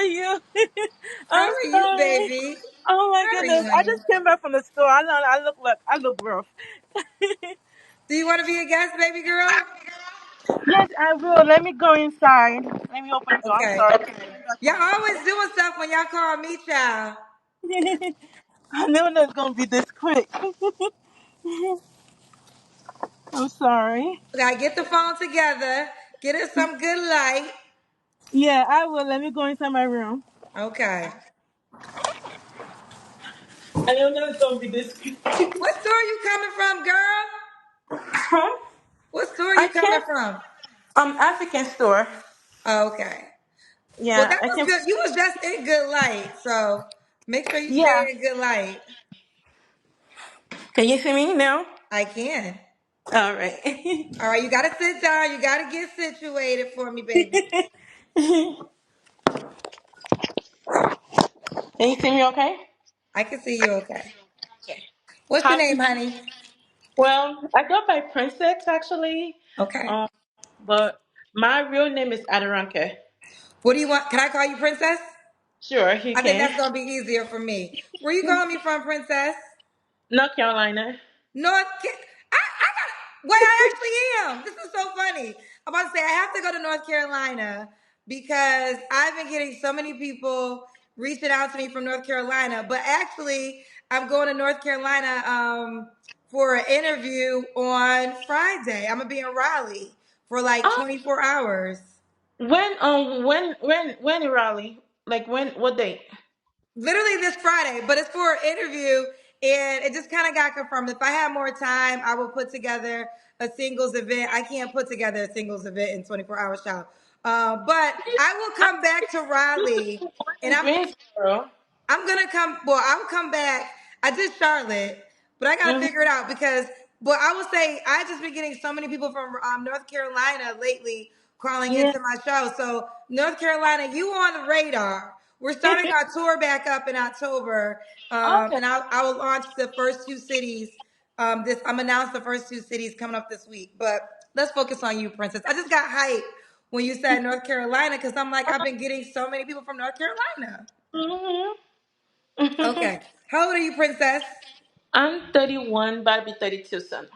you? How I'm are you, sorry. baby? Oh my How are you, goodness! I honey? just came back from the store. I know I look rough. Do you want to be a guest, baby girl? Yes, I will. Let me go inside. Let me open the door. I'm Okay. sorry. I came back Y'all from the always doing stuff when y'all call me, child. store. I knew it was gonna be this quick. I'm sorry. We gotta get the phone together. Get us some good light. Yeah, I will. Let me go inside my room. Okay. I knew it was gonna be this quick. What store you coming from, girl? Huh? What store I you coming can't. from? African store. Okay. Well, Yeah, that I was can. good. You was just in good light, so make sure you Yeah. stay in good light. Can you see me now? I can. All right. All right, you gotta sit down. You gotta get situated for me, baby. Can you see me okay? I can see you okay. Okay. What's your How? name, honey? Well, I go by Princess actually, Okay. um, but my real name is Adoranke. What do you want? Can I call you Princess? Sure, you I think can. that's gonna be easier for me. Where you calling me from, Princess? North Carolina. North. I got. Wait, I actually am. This is so funny. I'm about to say I have to go to North Carolina because I've been getting so many people reaching out to me from North Carolina. But actually, I'm going to North Carolina for an interview on Friday. I'm gonna be in Raleigh for like Oh, 24 hours. when in Raleigh? Like when? What date? Literally this Friday, but it's for an interview, and it just kind of got confirmed. If I had more time, I will put together a singles event. I can't put together a singles event in 24 hours, child. But I will I come back to Raleigh, and in Greensboro. I'm gonna come. Well, I'll come back. I did Charlotte, but I gotta Hmm. figure it out because. But I will say I just been getting so many people from North Carolina lately calling Yeah. into my show. So North Carolina, you on the radar. We're starting our tour back up in October, Okay. and I will launch the first two cities. This I'm announced the first two cities coming up this week. But let's focus on you, Princess. I just got hyped when you said North Carolina because I'm like I've been getting so many people from North Carolina. Hmm. Okay. How old are you, Princess? I'm 31, about to be 32 soon.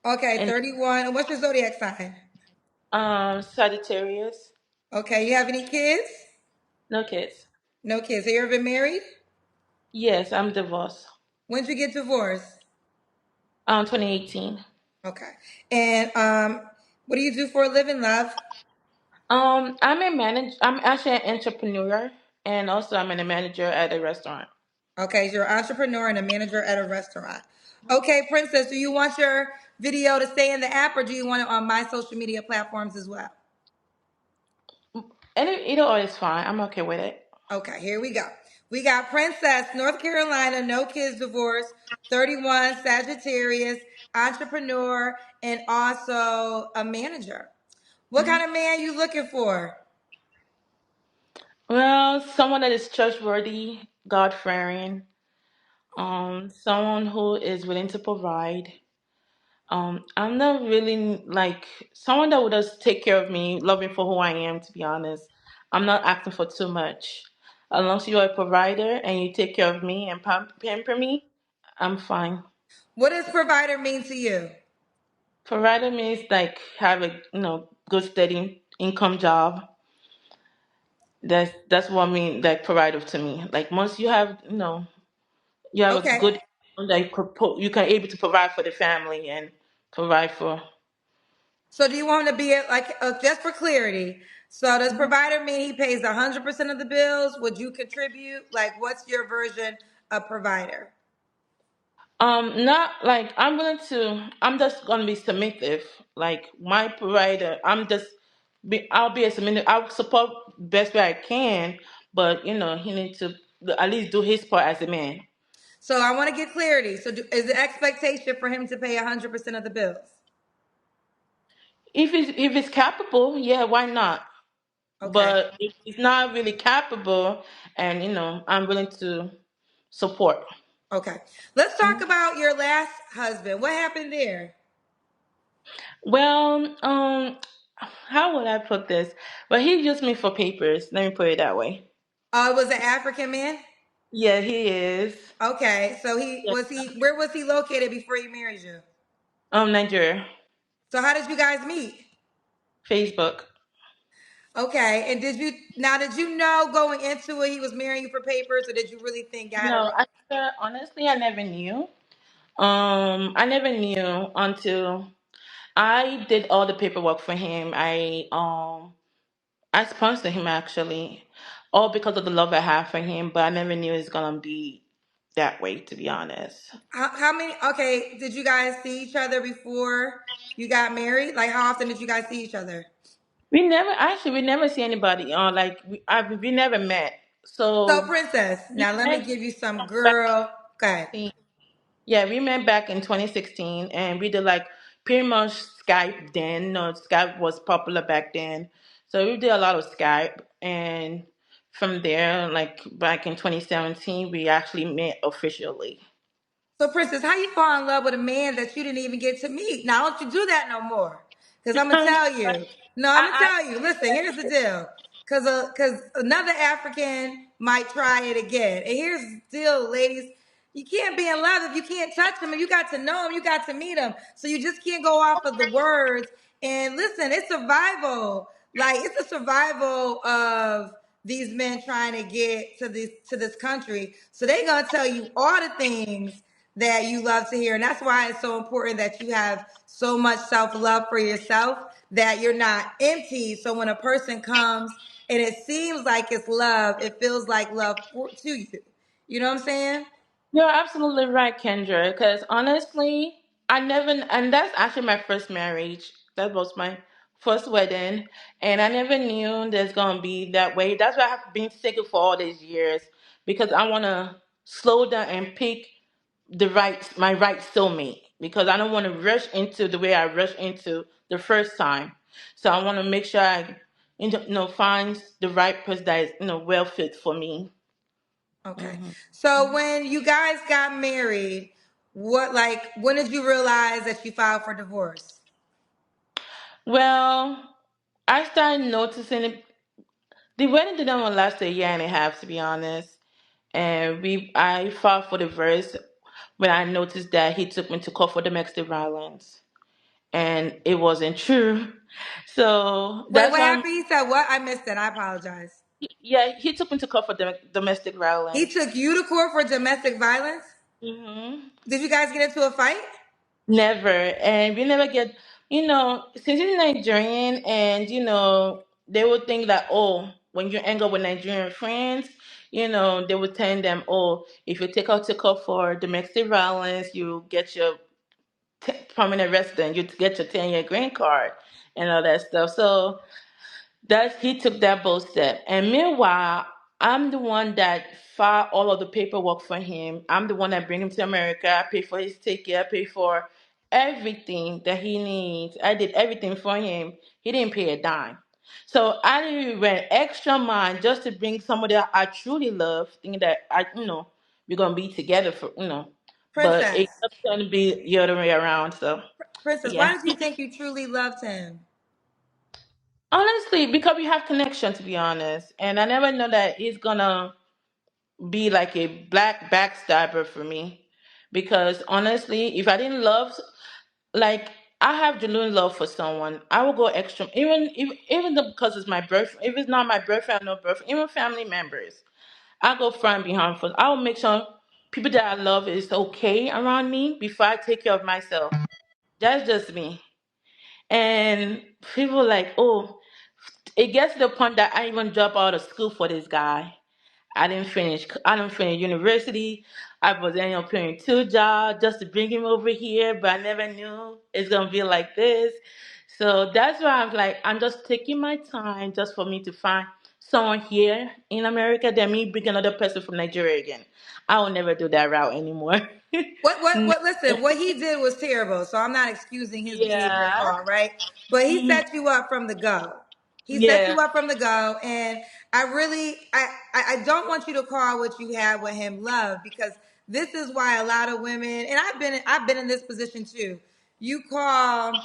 Okay, And 31. And what's your zodiac sign? Sagittarius. Okay, you have any kids? No kids. No kids. Have you ever been married? Yes, I'm divorced. When'd you get divorced? 2018. Okay. And what do you do for a living, love? I'm a manager. I'm actually an entrepreneur, and also I'm a manager at a restaurant. Okay, you're an entrepreneur and a manager at a restaurant. Okay, Princess, do you want your video to stay in the app or do you want it on my social media platforms as well? And either or is fine. I'm okay with it. Okay, here we go. We got Princess, North Carolina, no kids divorce, 31, Sagittarius, entrepreneur, and also a manager. What Mhm. kind of man you looking for? Well, someone that is trustworthy, God fearing, someone who is willing to provide. I'm not really like someone that would just take care of me, love me for who I am. To be honest, I'm not asking for too much. As long as you're a provider and you take care of me and pamper me, I'm fine. What does provider mean to you? Provider means like have a good steady income job. That's what I mean. Like provider to me. Like once you have you have a Okay. good income that you can able to provide for the family and provide for. So do you want him to be like just for clarity? So does provider mean he pays 100% of the bills? Would you contribute? Like, what's your version of provider? Not like I'm willing to. I'm just gonna be submissive. Like my provider, I'll be a submissive. I'll support best way I can, but he needs to at least do his part as a man. So I want to get clarity. So is the expectation for him to pay 100% of the bills? If it's capable, yeah, why not? Okay. But if he's not really capable, and I'm willing to support. Okay. Let's talk Mhm. about your last husband. What happened there? Well, how would I put this? But he used me for papers. Let me put it that way. Oh, it was an African man. Yeah, he is. Okay, so he Yeah. was he. Where was he located before he married you? Nigeria. So how did you guys meet? Facebook. Okay, and did you now? Did you know going into it he was marrying you for papers, or did you really think I had a? No, honestly, I never knew. I never knew until I did all the paperwork for him. I sponsored him actually, all because of the love I have for him. But I never knew it's gonna be that way, to be honest. How many? Okay, did you guys see each other before you got married? Like, how often did you guys see each other? We never see anybody. We never met. So, So princess, we now let me met give you some back girl. Okay. in Yeah, we met back in 2016 and we did like pretty much Skype then. No, Skype was popular back then. So we did a lot of Skype and from there, like back in 2017, we actually met officially. So, Princess, how you fall in love with a man that you didn't even get to meet? Now, don't you do that no more. Because I'm going to Um, tell you. No, I'm going to I, tell you. Listen, here's the deal. Because another African might try it again. And here's the deal, ladies. You can't be in love if you can't touch him. If you got to know him, you got to meet him. So you just can't go off of the words. And listen, it's survival. Like, it's a survival of these men trying to get to this country. So they're going to tell you all the things that you love to hear. And that's why it's so important that you have so much self love for yourself that you're not empty. So when a person comes and it seems like it's love, it feels like love to you. You know what I'm saying? you're absolutely right, Kendra. Because honestly, I never, and that's actually my first marriage. That was my first wedding, and I never knew there's gonna be that way. That's why I've been single for all these years because I want to slow down and pick my right soulmate because I don't want to rush into the way I rushed into the first time. So I want to make sure I, find the right person that is, well fit for me. Okay. Hmm. So when you guys got married, when did you realize that you filed for divorce? Well, I started noticing it. The wedding didn't even last a year and a half, to be honest. And I filed for divorce when I noticed that he took me to court for domestic violence, and it wasn't true. So Wait, that's what why I'm. happened? He said what? I missed it. I apologize. Yeah, he took me to court for domestic He violence. took you to court for domestic violence? Hmm. Did you guys get into a fight? Never, and we never get. Since he's Nigerian, and they would think that, oh, when you hang up with Nigerian friends, they would tell them, oh, if you take out to court for domestic violence, you get your permanent resident, you get your 10-year green card, and all that stuff. So that he took that bold step. And meanwhile, I'm the one that filed all of the paperwork for him. I'm the one that bring him to America. I pay for his ticket. I pay for everything that he needs. I did everything for him. He didn't pay a dime. So I even went extra mile just to bring somebody that I truly love, thinking that we're gonna be together for. But it Princess. kept going to be the other way around. So Princess, yeah. why did you think you truly loved him? Honestly, because we have connection, to be honest, and I never know that he's gonna be like a black backstabber for me. Because honestly, if I didn't love, like I have genuine love for someone, I will go extra, even though because it's my birth. If it's not my boyfriend, no boyfriend, even family members, I go front and behind for. I will make sure people that I love is okay around me before I take care of myself. That's just me. And people like, oh, it gets to the point that I even drop out of school for this guy. I didn't finish university. I was ending up playing two jobs just to bring him over here, but I never knew it's gonna be like this. So that's why I'm like, I'm just taking my time just for me to find someone here in America than me bring another person from Nigeria again. I will never do that route anymore. Listen, what he did was terrible, so I'm not excusing his behavior at Yeah. all, right? But he Mhm. set you up from the go. He set Yeah. you up from the go, and I don't want you to call what you had with him love, because this is why a lot of women, and I've been in this position too. You call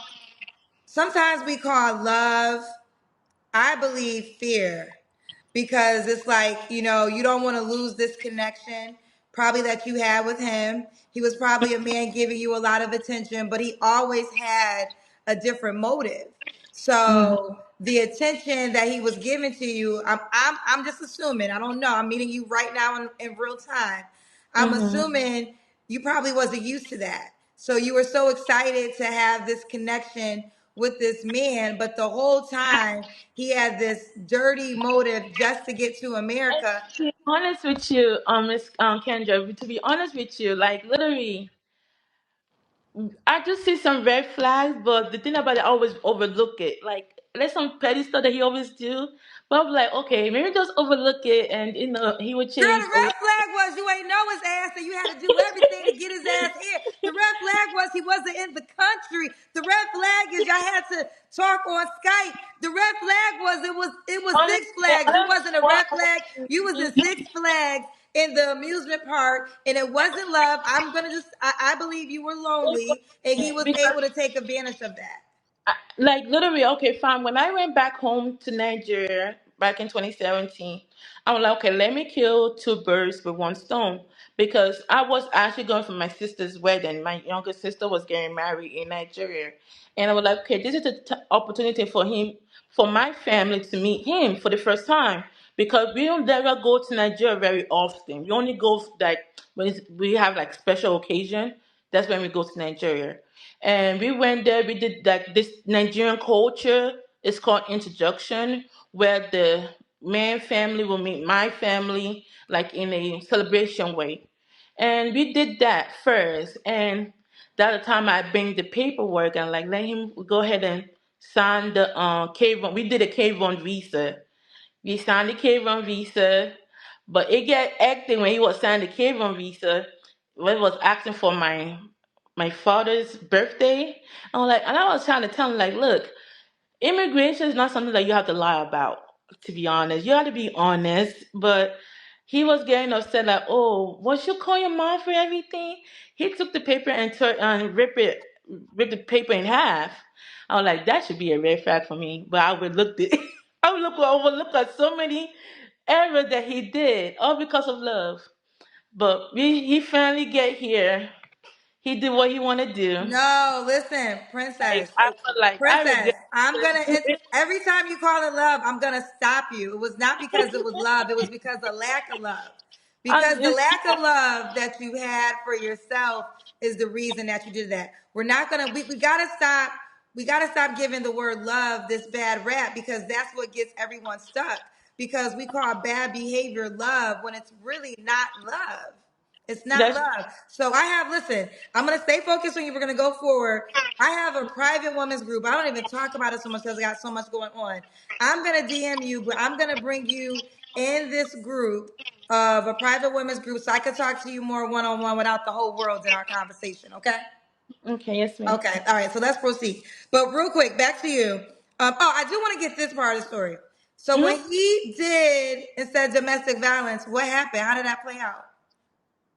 Sometimes we call love, I believe, fear. because it's like, you don't want to lose this connection probably that you had with him. He was probably a man giving you a lot of attention, but he always had a different motive. Mm-hmm. So the attention that he was giving to you, I'm just assuming. I don't know. I'm meeting you right now in real time. I'm Mm-hmm. assuming you probably wasn't used to that. So you were so excited to have this connection with this man, but the whole time he had this dirty motive just to get to America. To be honest with you, Miss Kendra, to be honest with you, like literally, I just see some red flags, but the thing about it, I always overlook it. Like there's some petty stuff that he always do, but I'm like, okay, maybe just overlook it, and he would Girl, change. the Or red flag was you ain't know his ass and you had to do everything to get his ass here. The red flag was he wasn't in the country. The red flag is y'all had to talk on Skype. The red flag was it was honestly, Six Flags. I It don't wasn't a know red flag. You was in Six Flags in the amusement park and it wasn't love. I believe you were lonely and he was because able to take advantage of that. like literally, okay, fine. When I went back home to Nigeria back in 2017, I was like, okay, let me kill two birds with one stone because I was actually going for my sister's wedding. My younger sister was getting married in Nigeria, and I was like, okay, this is an opportunity for him, for my family to meet him for the first time because we don't ever go to Nigeria very often. We only go like when we have like special occasion. That's when we go to Nigeria. And we went there. We did like this Nigerian culture. It's called introduction, where the man family will meet my family, like in a celebration way. And we did that first. And that the time I bring the paperwork and like let him go ahead and sign the K1. We did a K1 visa. We signed the K1 visa, but it got acting when he was signing the K1 visa. When it was asking for my father's birthday, and I was trying to tell him like, look, immigration is not something that you have to lie about. To be honest, you have to be honest. But he was getting upset like, oh, what you call your mom for everything? He took the paper and ripped the paper in half. I was like, that should be a red flag for me. But I would look it. I would overlook at so many errors that he did, all because of love. But he finally get here. He did what he wanted to do. No, listen, Like princess. I feel like I Princess, regret it's it. every time you call it love, I'm gonna stop you. It was not because it was love, it was because of lack of love. Because And the it's lack of love that you had for yourself is the reason that you did that. We're not gonna we gotta stop. We gotta stop giving the word love this bad rap because that's what gets everyone stuck. Because we call bad behavior love when it's really not love. It's not that's love. So listen, I'm going to stay focused on you. We're going to go forward. I have a private women's group. I don't even talk about it so much because I got so much going on. I'm going to DM you, but I'm going to bring you in this group of a private women's group so I can talk to you more one on one without the whole world in our conversation. Okay? okay. Yes, ma'am. Okay. All right. So let's proceed. But real quick, back to you. I do want to get this part of the story. So when Hmm. he did instead of domestic violence, what happened? How did that play out?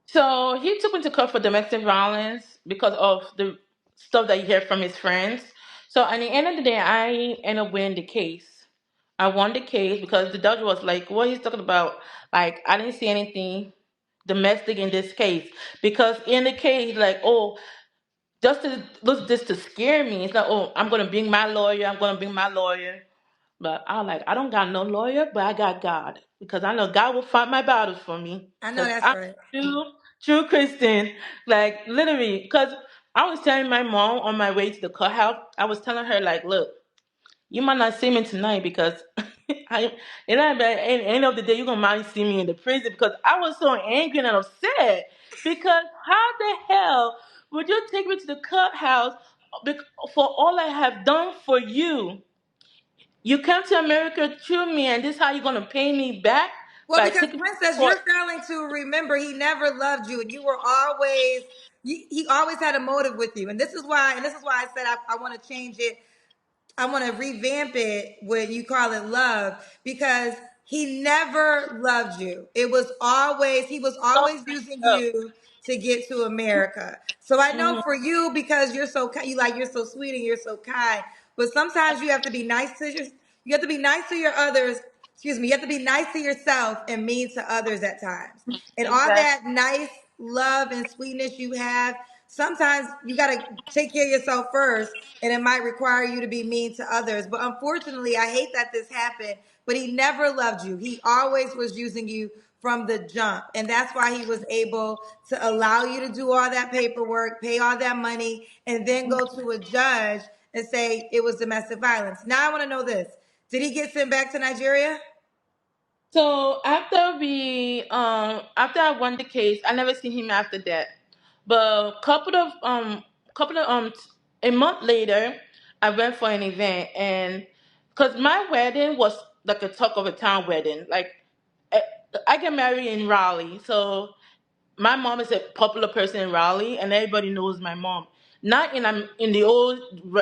So he took me to court for domestic violence because of the stuff that he heard from his friends. So at the end of the day, I ended up winning the case. I won the case because the judge was like, "What he's talking about? Like, I didn't see anything domestic in this case because in the case, like, oh, just to look this to scare me. It's like, oh, I'm gonna bring my lawyer. I'm gonna bring my lawyer. But I like, I don't got no lawyer, but I got God because I know God will fight my battles for me I know because that's I'm right. a true Christian. Like literally, because I was telling my mom on my way to the courthouse, I was telling her like, look, you might not see me tonight because I, at the end of the day, you're gonna might see me in the prison because I was so angry and upset because how the hell would you take me to the courthouse bec- for all I have done for you? You came to America through me, and this is how you're gonna pay me back Well, by because taking me to Princess, court. you're failing to remember he never loved you, and you were always he always had a motive with you, and this is why I said I want to change it. I want to revamp it when you call it love because he never loved you. He was always using you to get to America. So I know Mhm. for you because you're so sweet and you're so kind, but sometimes you have to be nice to your others excuse me, you have to be nice to yourself and mean to others at times. And all Exactly. that nice love and sweetness you have, sometimes you got to take care of yourself first, and it might require you to be mean to others. But unfortunately, I hate that this happened, but he never loved you. He always was using you from the jump. And that's why he was able to allow you to do all that paperwork, pay all that money, and then go to a judge and say it was domestic violence. Now I want to know this. Did he get sent back to Nigeria? So after I won the case, I never seen him after that. But a month later, I went for an event, and because my wedding was like a talk of a town wedding, like I, I get married in Raleigh, so my mom is a popular person in Raleigh, and everybody knows my mom. Not in the old,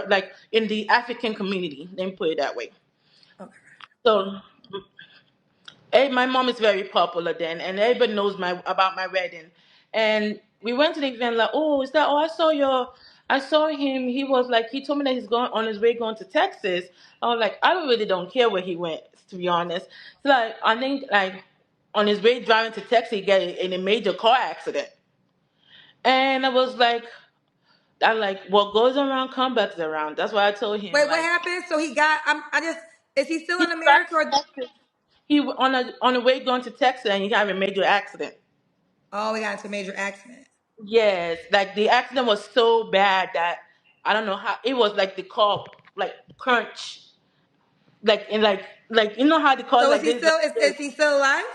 like in the African community. Let me put it that way. Okay. So my mom is very popular then, and everybody knows my about my wedding. And we went to the event like, oh, is that? Oh, I saw him. He was like, he told me that he's going on his way going to Texas. I was like, I really don't care where he went, to be honest. So like, I think like on his way driving to Texas, he got in a major car accident, and I like, what goes around comes back around. That's why I told him Wait, what like happened? So he got, I just, is he still he in driving America to or? Texas. On the way going to Texas, and he had a major accident. Oh, we got into a major accident. Yes, like the accident was so bad that I don't know how it was like the car like crunch, like in like you know how the car So is like he this. still, is he still alive?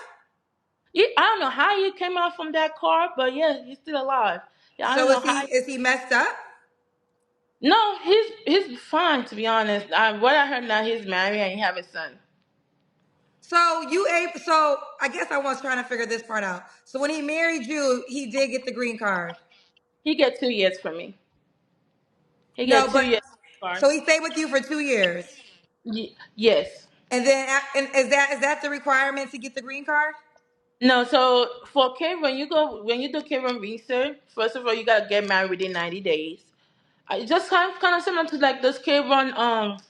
I don't know how he came out from that car, but yeah, he's still alive. Yeah, I don't So know how. is he messed up? No, he's fine to be honest. What I heard now, he's married and he have a son. So I guess I was trying to figure this part out. So when he married you, he did get the green card. He get 2 years from me. He No, get two but years car. so he stayed with you for 2 years. Yes. And then, and is that the requirement to get the green card? No, so for K when you do K1 research, first of all you gotta get married within 90 days. I just kind of similar to like this K1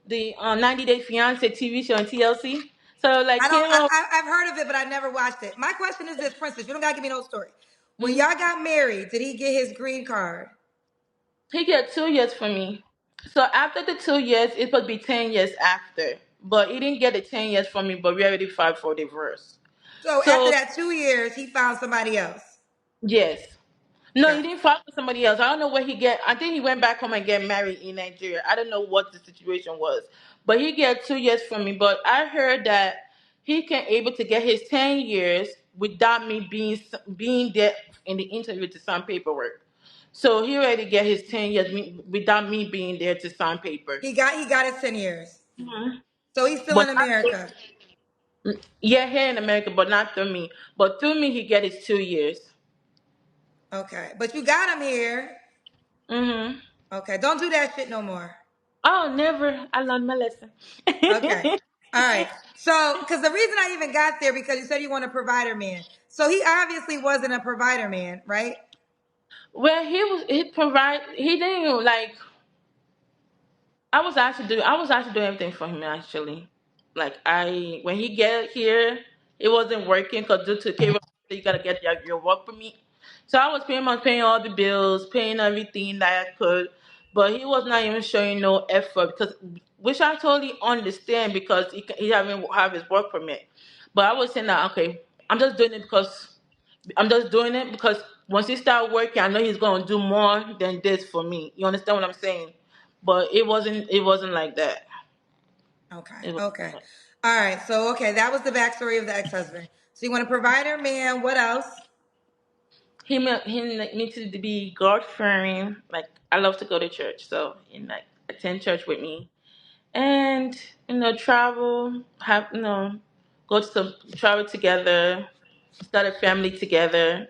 the 90 Day Fiance TV show on TLC. So like I don't. K1, I've heard of it, but I never watched it. My question is this, Princess. You don't gotta give me no story. When mhm, y'all got married, did he get his green card? he get 2 years from me. So after the 2 years, it would be 10 years after. But he didn't get the 10 years from me, but we already filed for divorce. So after So that 2 years, he found somebody else. yes. No, he Got didn't file for somebody else. I don't know where he get. I think he went back home and get married in Nigeria. I don't know what the situation was, but he get 2 years from me. But I heard that he can able to get his 10 years without me being there in the interview to sign paperwork. So he already get his 10 years without me being there to sign papers. he got his 10 years. Mhm. So he's still But in not America. yeah, here in America, but not through me. But through me, he get his 2 years. Okay, but you got him here. Mm-hmm. Okay, don't do that shit no more. Oh, never. I learned my lesson. Okay. All right. So, because the reason I even got there because you said you want a provider man. So he obviously wasn't a provider man, right? Well, he didn't even like I was actually doing everything for him actually. Like when he get here, it wasn't working because due to payroll, you gotta get your work permit. So I was pretty much paying all the bills, paying everything that I could, but he was not even showing no effort because, which I totally understand because he haven't have his work permit. But I was saying that okay, I'm just doing it because I'm just doing it because once he start working, I know he's gonna do more than this for me. You understand what I'm saying? But it wasn't like that. Okay. It was Okay. All right. So, okay, that was the backstory of the ex-husband. So you want a provider man. What else? him like, needs to be God fearing. Like I love to go to church, so he like attend church with me and travel, have go to some travel together, start a family together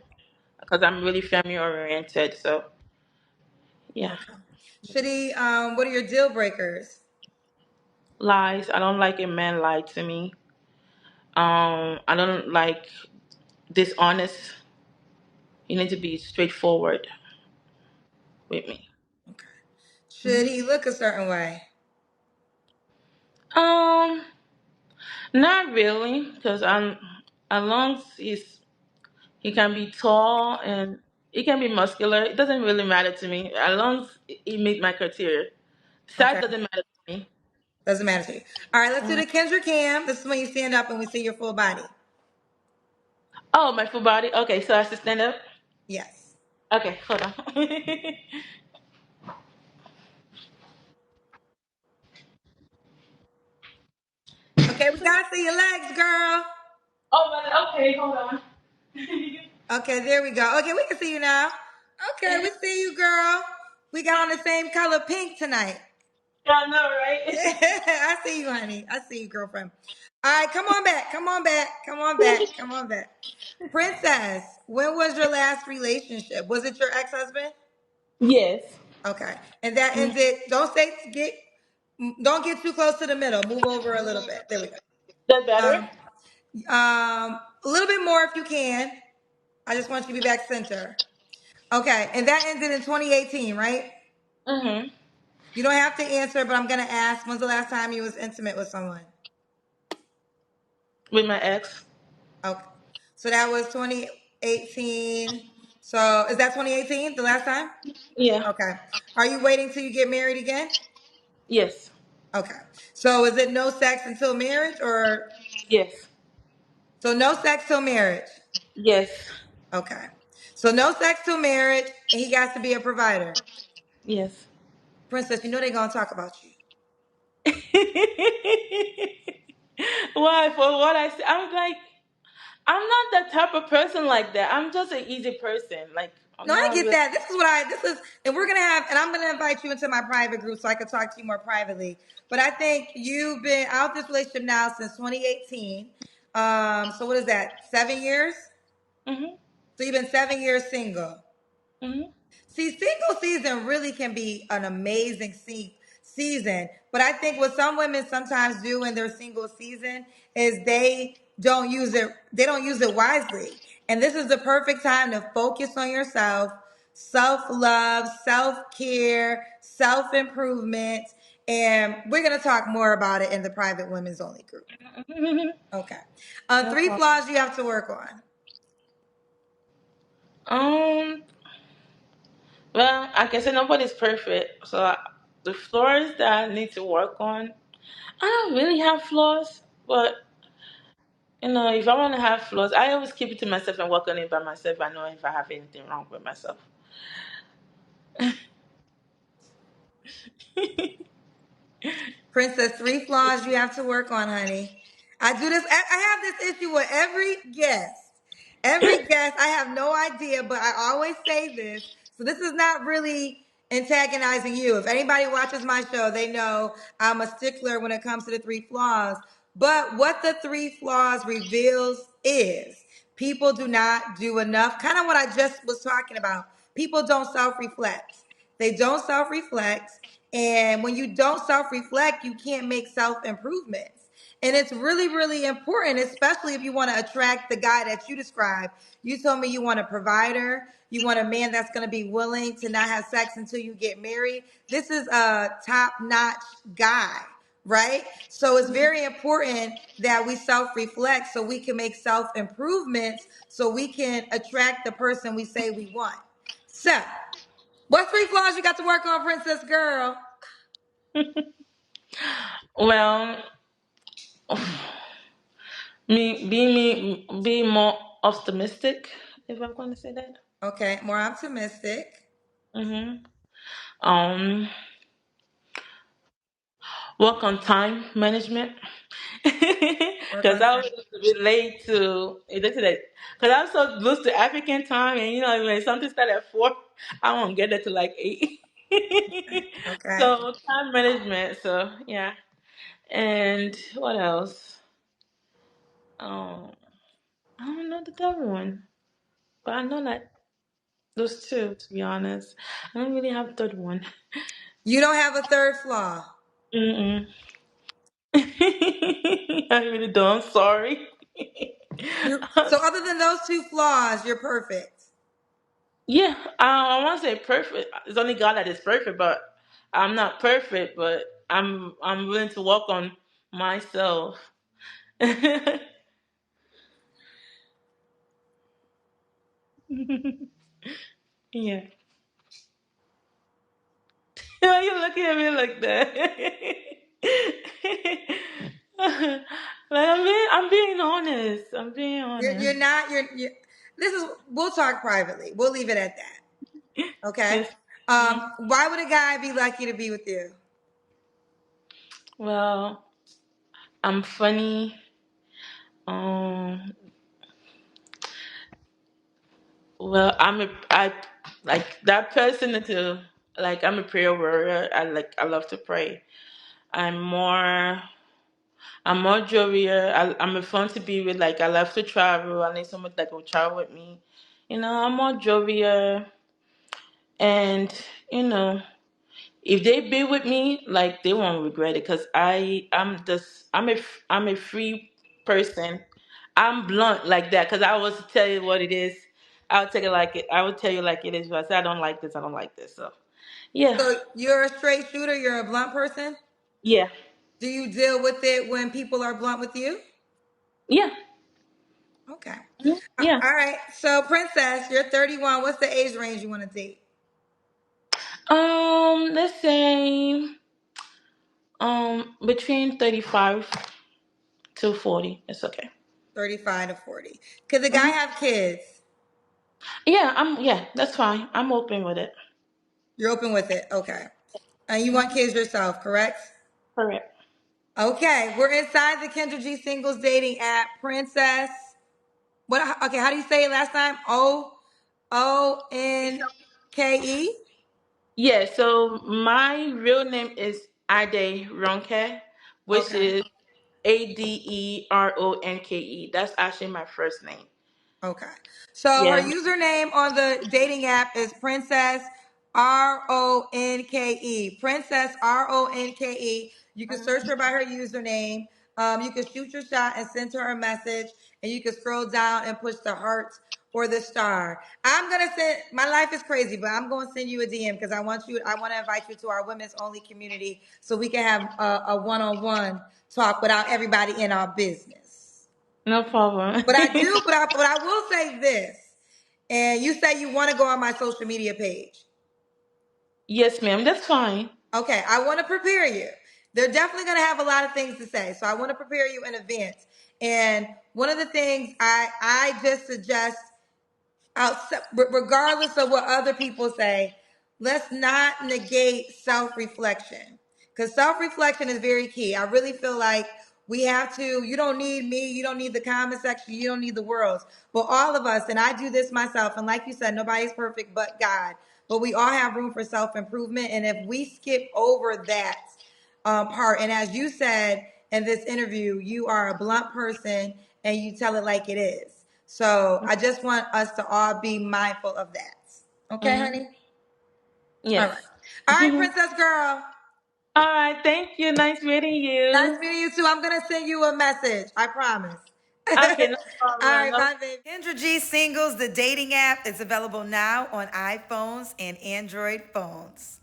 because I'm really family oriented. So yeah, Okay. Should he, what are your deal breakers? lies. I don't like a man lie to me. I don't like dishonest. You need to be straightforward with me. Okay. Should he look a certain way? Um, Not really, because I'm as long as he can be tall and he can be muscular. It doesn't really matter to me as long as he meet my criteria. Size Okay. doesn't matter to me. Doesn't matter to you. All right, let's do Mm. the Kendra Cam. This is when you stand up and we see your full body. Oh, my full body. Okay, so I have to stand up. Yes. Okay, hold on. Okay, we gotta see your legs, girl. Oh, but okay, hold on. Okay, there we go. Okay, we can see you now. Okay, we see you, girl. We got on the same color pink tonight. I know, right? I see you, honey. I see you, girlfriend. All right, come on back. Come on back. Come on back. Come on back. Princess, when was your last relationship? Was it your ex-husband? Yes. Okay. And that Mm. ended, don't get too close to the middle. Move over a little bit. There we go. That better? Um, a little bit more if you can. I just want you to be back center. Okay. And that ended in 2018, right? Mm-hmm. You don't have to answer, but I'm gonna ask, when's the last time you was intimate with someone? With my ex. Okay. So that was 2018. So is that 2018, the last time? Yeah. Okay. Are you waiting till you get married again? Yes. Okay. So is it no sex until marriage or Yes. so no sex till marriage? Yes. Okay. So no sex till marriage and he got to be a provider. Yes. Princess, you know they're gonna talk about you. Why? For what I say, I'm like, I'm not that type of person like that. I'm just an easy person. Like, No, I'm I not get really. that. And we're gonna have, and I'm gonna invite you into my private group so I can talk to you more privately. But I think you've been out this relationship now since 2018. So what is that? 7 years? Mm-hmm. So you've been 7 years single. Mm-hmm. See, single season really can be an amazing season. But I think what some women sometimes do in their single season is they don't use it wisely. And this is the perfect time to focus on yourself, self-love, self-care, self-improvement. And we're going to talk more about it in the private women's only group. Okay. No Three problem. flaws you have to work on. Um. Well, I can say nobody's perfect. So the flaws that I need to work on, I don't really have flaws. But if I want to have flaws, I always keep it to myself and work on it by myself. I know if I have anything wrong with myself. Princess, three flaws you have to work on, honey. I do this. I have this issue with every guest. Every guest, I have no idea, but I always say this. So this is not really antagonizing you. If anybody watches my show, they know I'm a stickler when it comes to the three flaws. But what the three flaws reveals is people do not do enough. Kind of what I just was talking about. People don't self reflect. They don't self reflect. And when you don't self reflect, you can't make self improvements. And it's really, really important, especially if you want to attract the guy that you described. You told me you want a provider, you want a man that's going to be willing to not have sex until you get married. This is a top notch guy, right? So it's very important that we self reflect so we can make self improvements so we can attract the person we say we want. So, what three flaws you got to work on, Princess Girl? Well, be more optimistic, if I'm going to say that. Okay, more optimistic. Mm-hmm. Um, work on time management. Work Because on I time. was relate to that. Because I'm so used to African time, and when something starts at 4, I won't get there to like 8. Okay. So time management. So yeah, and what else? Um, I don't know the third one, but I know that those two. To be honest, I don't really have a third one. You don't have a third flaw. Mm-mm. I really don't. Sorry. So other than those two flaws, you're perfect. Yeah, I want to say perfect. It's only God that is perfect, but I'm not perfect. But I'm willing to work on myself. Yeah. Why you looking at me like that? Like I'm being honest. I'm being You're honest. not. You're. This is. We'll talk privately. We'll leave it at that. Okay. Yes. Mhm. Why would a guy be lucky to be with you? Well, I'm funny. Um. Well, I like that person to like I'm a prayer warrior. I love to pray. I'm more I'm more jovial. I'm a fun to be with. Like I love to travel. I need someone that will travel with me. I'm more jovial, and you know, if they be with me, like they won't regret it. Cause I'm a free person. I'm blunt like that. Cause I was to tell you what it is. I'll take it like it. I will tell you like it is. If I say I don't like this, I don't like this. So yeah, So you're a straight shooter. You're a blunt person. yeah, Do you deal with it when people are blunt with you? yeah, Okay. yeah. All right. So, Princess, you're 31. What's the age range you want to date? Let's say between 35 to 40. It's okay. 35 to 40. Could the guy Hmm. have kids? Yeah, that's fine. I'm open with it. You're open with it. Okay. And you want kids yourself, correct? Correct. Okay. We're inside the Kendra G singles dating app. Princess. What? Okay. How do you say it last time? OONKE. Yeah, so my real name is Ade Ronke, which Okay. is Aderonke. That's actually my first name. Okay. So her Yeah. username on the dating app is Princess Ronke. Princess Ronke. You can search her by her username. You can shoot your shot and send her a message, and you can scroll down and push the heart or the star. I'm gonna send. My life is crazy, but I'm gonna send you a DM because I want you. I want to invite you to our women's only community so we can have a one-on-one talk without everybody in our business. No problem. But I do, but I will say this. And you say you want to go on my social media page. Yes, ma'am. That's fine. Okay, I want to prepare you. They're definitely going to have a lot of things to say. So I want to prepare you in advance. And one of the things I just suggest regardless of what other people say, let's not negate self-reflection because self-reflection is very key. I really feel like we have to. You don't need me, you don't need the comment section, you don't need the world, but all of us, and I do this myself, and like you said, nobody's perfect but God, but we all have room for self-improvement. And if we skip over that part, and as you said in this interview, you are a blunt person and you tell it like it is. So I just want us to all be mindful of that. Okay, Hmm. honey? All Yes. right. All right, princess girl. All right. Thank you. Nice meeting Nice you. meeting you too. I'm gonna send you a message. I promise. All Okay. No problem. right, No. bye, baby. Kendra G Singles, the dating app, is available now on iPhones and Android phones.